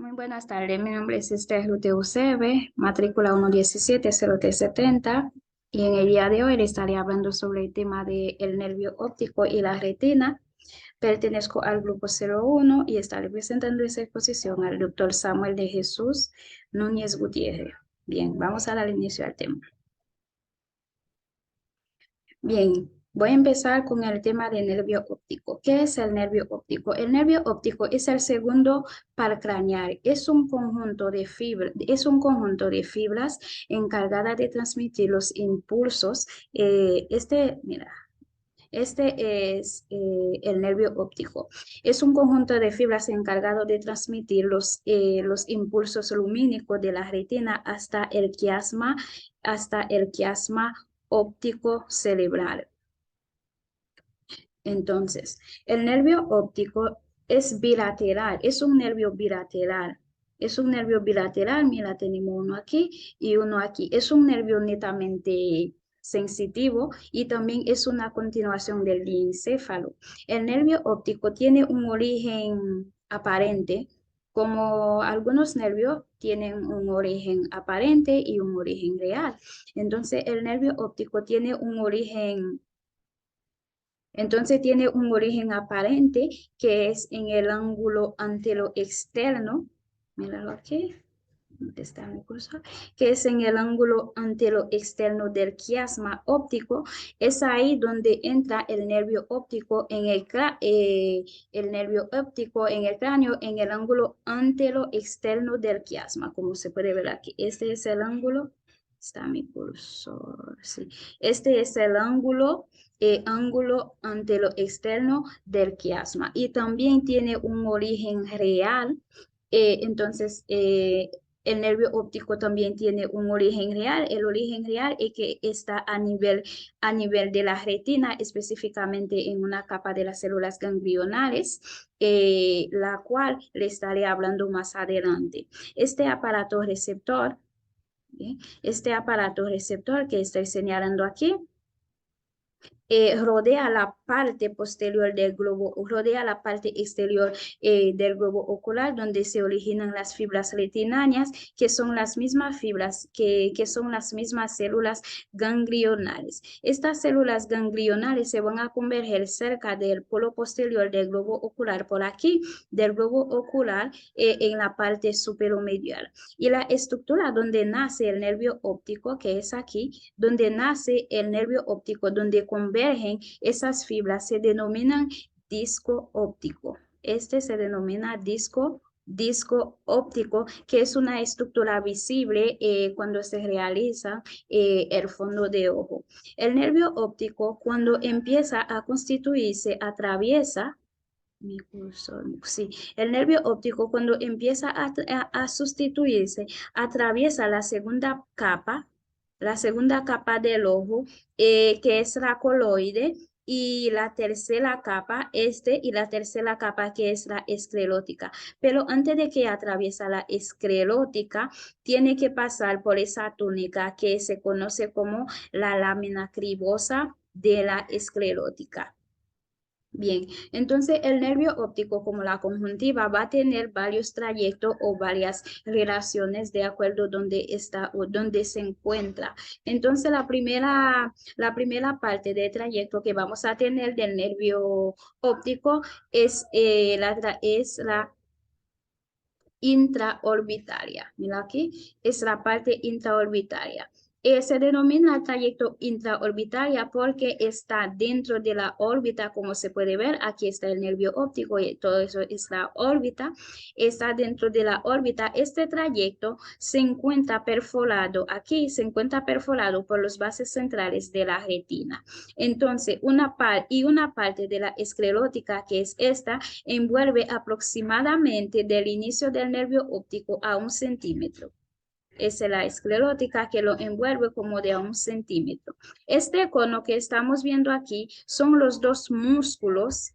Muy buenas tardes, mi nombre es Esther Ruth UCB, matrícula 117-0T70, y en el día de hoy le estaré hablando sobre el tema del nervio óptico y la retina. Pertenezco al grupo 01 y estaré presentando esa exposición al doctor Samuel de Jesús Núñez Gutiérrez. Bien, vamos a dar inicio al tema. Bien, voy a empezar con el tema del nervio óptico. ¿Qué es el nervio óptico? El nervio óptico es el segundo par craneal. Es un conjunto de fibras encargada de transmitir los impulsos. Mira, este es el nervio óptico. Es un conjunto de fibras encargado de transmitir los impulsos lumínicos de la retina hasta el quiasma óptico cerebral. Entonces, el nervio óptico es bilateral, es un nervio bilateral. Es un nervio bilateral, mira, tenemos uno aquí y uno aquí. Es un nervio netamente sensitivo y también es una continuación del diencéfalo. El nervio óptico tiene un origen aparente, como algunos nervios tienen un origen aparente y un origen real. Entonces, el nervio óptico tiene un origen aparente que es en el ángulo antero-externo. Míralo aquí, ¿dónde está mi cursor? Que es en el ángulo antero-externo del quiasma óptico. Es ahí donde entra el nervio óptico en el cráneo, en el ángulo antero-externo del quiasma, como se puede ver aquí. Este es el ángulo. Está mi cursor, sí. Este es el ángulo antero-externo del quiasma y también tiene un origen real. El nervio óptico también tiene un origen real. El origen real es que está a nivel de la retina, específicamente en una capa de las células ganglionales, la cual le estaré hablando más adelante. Este aparato receptor, ¿bien? Este aparato receptor que estoy señalando aquí, rodea la parte posterior del globo, rodea la parte exterior del globo ocular, donde se originan las fibras retinianas, que son las mismas fibras, que son las mismas células ganglionales. Estas células ganglionales se van a converger cerca del polo posterior del globo ocular, por aquí, del globo ocular, en la parte superomedial. Y la estructura donde nace el nervio óptico, que es aquí, donde nace el nervio óptico, donde convergen esas fibras, se denominan disco óptico. Este se denomina disco óptico, que es una estructura visible cuando se realiza el fondo de ojo. El nervio óptico, cuando empieza a constituirse, atraviesa mi cursor, sí. El nervio óptico, cuando empieza a sustituirse, atraviesa la segunda capa del ojo, que es la coloide, y la tercera capa, y la tercera capa que es la esclerótica. Pero antes de que atraviesa la esclerótica, tiene que pasar por esa túnica que se conoce como la lámina cribosa de la esclerótica. Bien, entonces el nervio óptico, como la conjuntiva, va a tener varios trayectos o varias relaciones de acuerdo donde está o donde se encuentra. Entonces la primera parte del trayecto que vamos a tener del nervio óptico es la intraorbitaria. Mira aquí, es la parte intraorbitaria. Se denomina trayecto intraorbitaria porque está dentro de la órbita, como se puede ver. Aquí está el nervio óptico y todo eso es la órbita. Está dentro de la órbita. Este trayecto se encuentra perforado. Aquí se encuentra perforado por los bases centrales de la retina. Entonces, una parte de la esclerótica, que es esta, envuelve aproximadamente del inicio del nervio óptico a 1 centímetro. Es la esclerótica que lo envuelve como de a 1 centímetro. Este cono que estamos viendo aquí son los dos músculos.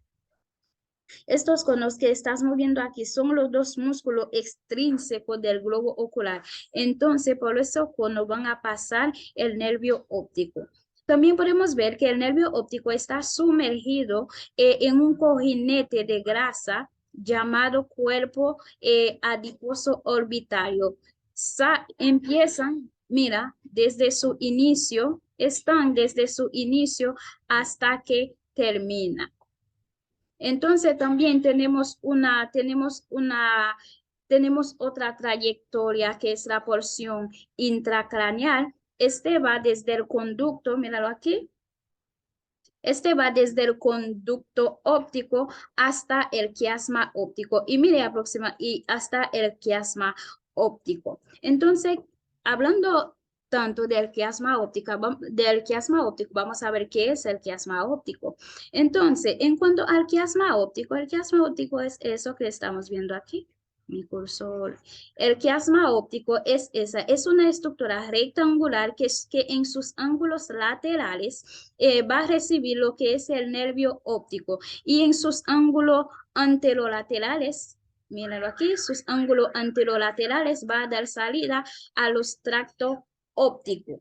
Estos conos que estás moviendo aquí son los dos músculos extrínsecos del globo ocular. Entonces, por esos conos van a pasar el nervio óptico. También podemos ver que el nervio óptico está sumergido en un cojinete de grasa, llamado cuerpo adiposo orbitario. Empiezan, mira, desde su inicio, están desde su inicio hasta que termina. Entonces también tenemos otra trayectoria que es la porción intracraneal. Este va desde el conducto, míralo aquí. Este va desde el conducto óptico hasta el quiasma óptico. Y mire, y hasta el quiasma óptico. Entonces, hablando tanto del quiasma óptico, vamos a ver qué es el quiasma óptico. Entonces, en cuanto al quiasma óptico es eso que estamos viendo aquí. Mi cursor. El quiasma óptico es una estructura rectangular que en sus ángulos laterales va a recibir lo que es el nervio óptico y en sus ángulos anterolaterales, míralo aquí, sus ángulos anterolaterales va a dar salida a los tractos ópticos.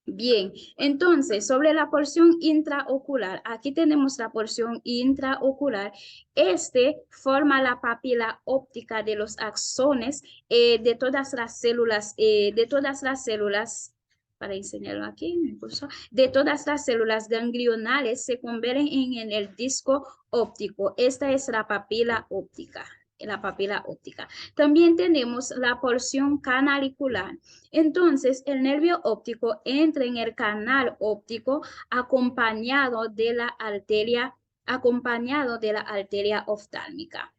Bien, entonces sobre la porción intraocular, aquí tenemos la porción intraocular. Este forma la papila óptica de los axones de todas las células, para enseñarlo aquí, de todas las células ganglionales se convierten en el disco óptico. Esta es la papila óptica. También tenemos la porción canalicular. Entonces, el nervio óptico entra en el canal óptico acompañado de la arteria oftálmica.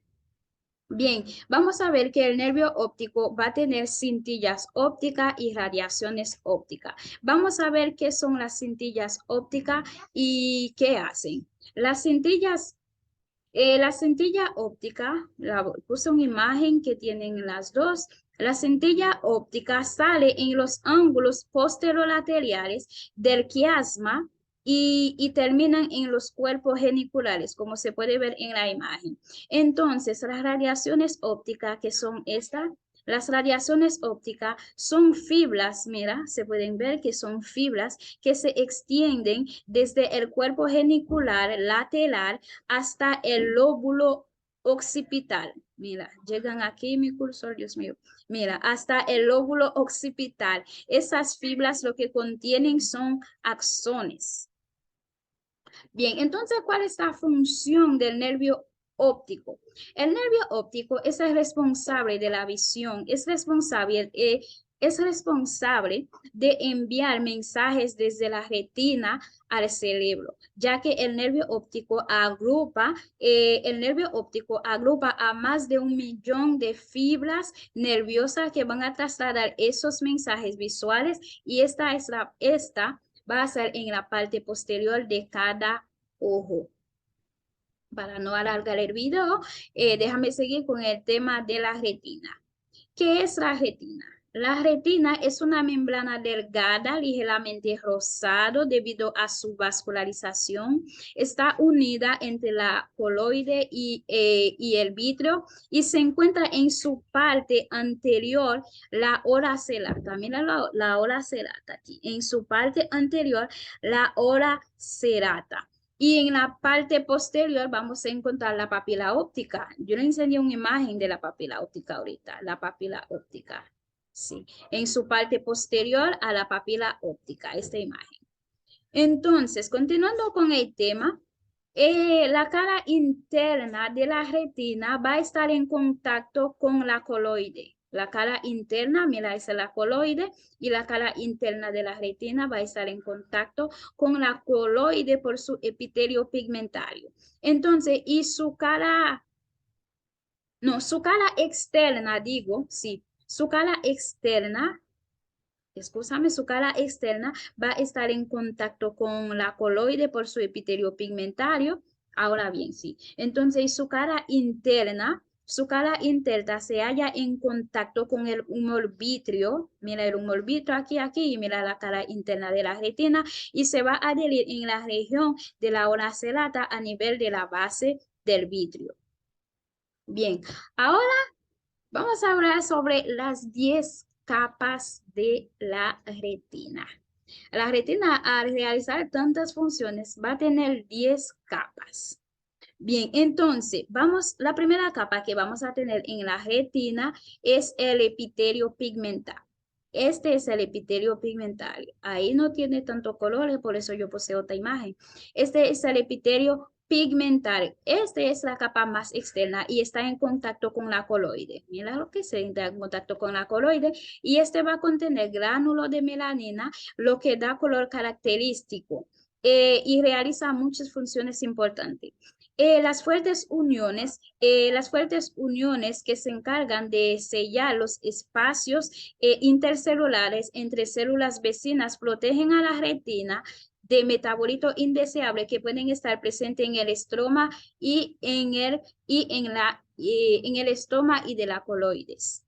Bien, vamos a ver que el nervio óptico va a tener cintillas ópticas y radiaciones ópticas. Vamos a ver qué son las cintillas ópticas y qué hacen. La cintilla óptica, puse una imagen que tienen las dos. La cintilla óptica sale en los ángulos posterolaterales del quiasma y terminan en los cuerpos geniculares, como se puede ver en la imagen. Entonces, las radiaciones ópticas, que son estas, las radiaciones ópticas son fibras, mira, se pueden ver que son fibras que se extienden desde el cuerpo genicular lateral hasta el lóbulo occipital. Mira, llegan aquí mi cursor, Dios mío. Mira, hasta el lóbulo occipital. Esas fibras lo que contienen son axones. Bien, entonces, ¿cuál es la función del nervio óptico? El nervio óptico es el responsable de la visión, es responsable de enviar mensajes desde la retina al cerebro, ya que el nervio óptico agrupa a más de 1.000.000 de fibras nerviosas que van a trasladar esos mensajes visuales y esta va a ser en la parte posterior de cada ojo. Para no alargar el video, déjame seguir con el tema de la retina. ¿Qué es la retina? La retina es una membrana delgada, ligeramente rosado debido a su vascularización. Está unida entre la coloide y el vítreo y se encuentra en su parte anterior la hora celata. Mira la hora celata aquí. En su parte anterior la hora celata. Y en la parte posterior vamos a encontrar la papila óptica. Yo le enseñé una imagen de la papila óptica ahorita, la papila óptica. Sí, en su parte posterior a la papila óptica, esta imagen. Entonces, continuando con el tema, la cara interna de la retina va a estar en contacto con la coloide. La cara interna, mira, es la coloide y la cara interna de la retina va a estar en contacto con la coloide por su epitelio pigmentario. Entonces, su cara externa, digo, sí, su cara externa va a estar en contacto con la coloide por su epitelio pigmentario. Ahora bien, sí. Entonces, su cara interna se halla en contacto con el humor vítreo. Mira el humor vítreo aquí, y mira la cara interna de la retina y se va a adherir en la región de la hora celata a nivel de la base del vítreo. Bien, ahora vamos a hablar sobre las 10 capas de la retina. La retina, al realizar tantas funciones, va a tener 10 capas. Bien, entonces, la primera capa que vamos a tener en la retina es el epitelio pigmental. Este es el epitelio pigmental. Ahí no tiene tanto colores, por eso yo poseo otra imagen. Este es el epitelio pigmental. Este es la capa más externa y está en contacto con la coloide. Mira lo que se entra en contacto con la coloide y este va a contener gránulos de melanina, lo que da color característico y realiza muchas funciones importantes. Las fuertes uniones que se encargan de sellar los espacios intercelulares entre células vecinas protegen a la retina de metabolitos indeseables que pueden estar presentes en el estroma y en el estoma y de la coloides.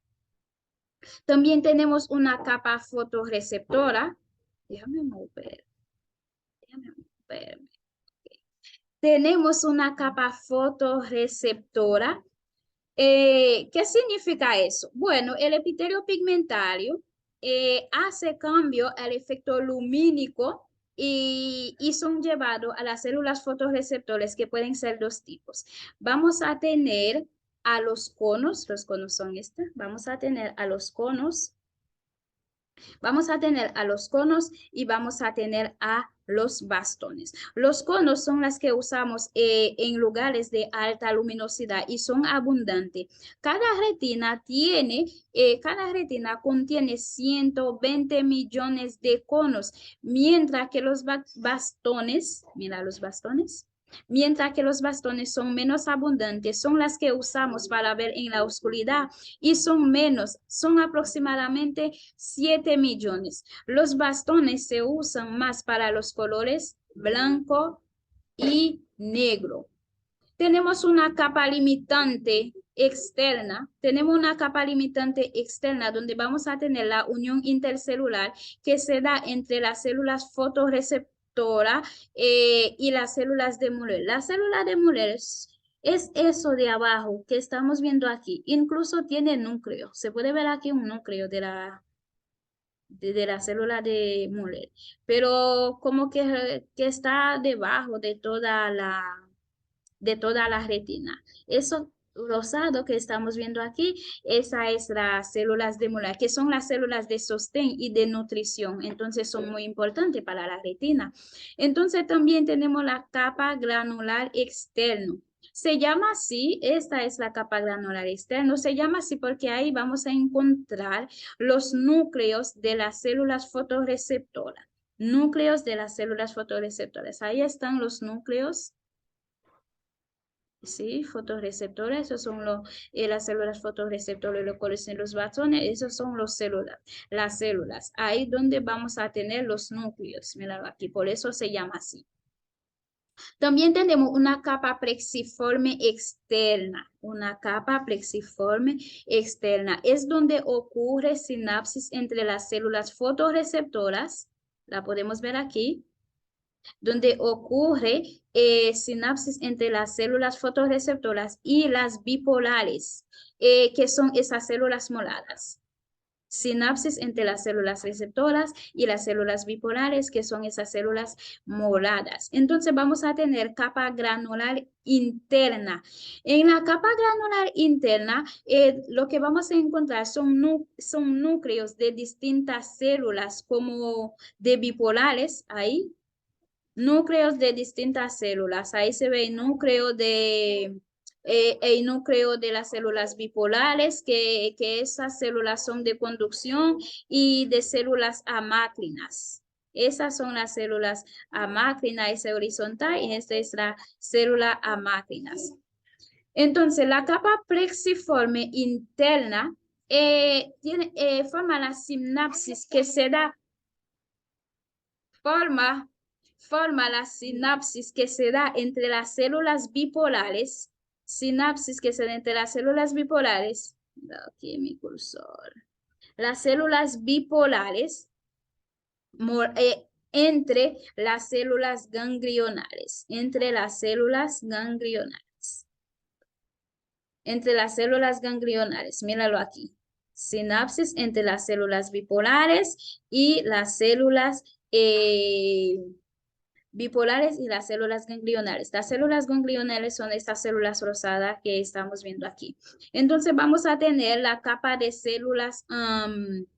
También tenemos una capa fotorreceptora. Déjame mover. Tenemos una capa fotorreceptora. ¿Qué significa eso? Bueno, el epitelio pigmentario hace cambio al efecto lumínico y son llevados a las células fotorreceptores que pueden ser dos tipos. Vamos a tener a los conos son estos, vamos a tener a los conos. Vamos a tener a los conos y vamos a tener a los bastones. Los conos son las que usamos en lugares de alta luminosidad y son abundantes. Cada retina contiene 120 millones de conos, mientras que los bastones, mira los bastones, mientras que los bastones son menos abundantes, son las que usamos para ver en la oscuridad y son aproximadamente 7 millones. Los bastones se usan más para los colores blanco y negro. Tenemos una capa limitante externa, donde vamos a tener la unión intercelular que se da entre las células fotorreceptoras y las células de Müller. La célula de Müller es eso de abajo que estamos viendo aquí. Incluso tiene núcleo. Se puede ver aquí un núcleo de la célula de Müller, pero como que está debajo de toda la retina. Eso rosado que estamos viendo aquí, esa es las células de Müller, que son las células de sostén y de nutrición. Entonces son muy importantes para la retina. Entonces también tenemos la capa granular externo. Se llama así, esta es la capa granular externo, se llama así porque ahí vamos a encontrar los núcleos de las células fotorreceptoras. Núcleos de las células fotorreceptoras. Ahí están los núcleos. Sí, fotorreceptores, esos son las células fotorreceptores, lo cuales en los bastones, esos son las células. Ahí donde vamos a tener los núcleos, mira aquí, por eso se llama así. También tenemos una capa plexiforme externa. Una capa plexiforme externa es donde ocurre sinapsis entre las células fotorreceptoras. La podemos ver aquí. Donde ocurre sinapsis entre las células fotorreceptoras y las bipolares, que son esas células moladas. Sinapsis entre las células receptoras y las células bipolares, que son esas células moladas. Entonces vamos a tener capa granular interna. En la capa granular interna, lo que vamos a encontrar son núcleos de distintas células, como de bipolares, ahí, núcleos de distintas células. Ahí se ve el núcleo de las células bipolares, que esas células son de conducción, y de células amácrinas. Esas son las células amácrinas, esa horizontal, y esta es la célula amácrinas. Entonces, la capa plexiforme interna forma la sinapsis que se da, forma la sinapsis que se da entre las células bipolares, aquí mi cursor, las células bipolares, entre las células ganglionales, entre las células ganglionales, míralo aquí. Sinapsis entre las células bipolares y las células bipolares y las células ganglionales. Las células ganglionales son estas células rosadas que estamos viendo aquí. Entonces vamos a tener la capa de células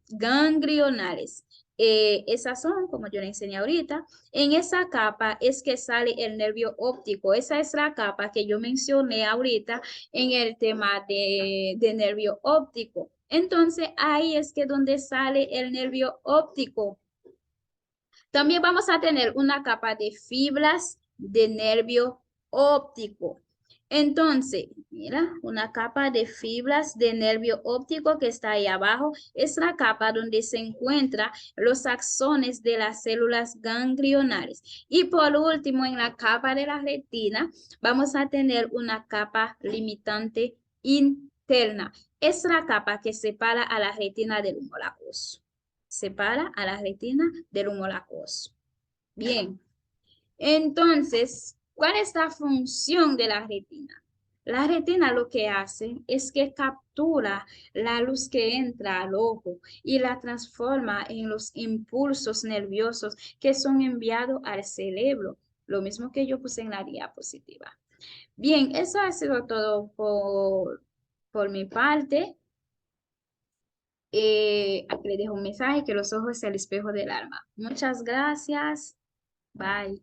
ganglionales. Esas son, como yo le enseñé ahorita, en esa capa es que sale el nervio óptico. Esa es la capa que yo mencioné ahorita en el tema de nervio óptico. Entonces ahí es que donde sale el nervio óptico. También vamos a tener una capa de fibras de nervio óptico. Entonces, mira, una capa de fibras de nervio óptico que está ahí abajo es la capa donde se encuentran los axones de las células ganglionales. Y por último, en la capa de la retina, vamos a tener una capa limitante interna. Es la capa que separa a la retina del humor acuoso. Separa a la retina del humor acuoso. Bien, entonces, ¿cuál es la función de la retina? La retina lo que hace es que captura la luz que entra al ojo y la transforma en los impulsos nerviosos que son enviados al cerebro, lo mismo que yo puse en la diapositiva. Bien, eso ha sido todo por mi parte. Aquí le dejo un mensaje que los ojos es el espejo del alma. Muchas gracias. Bye.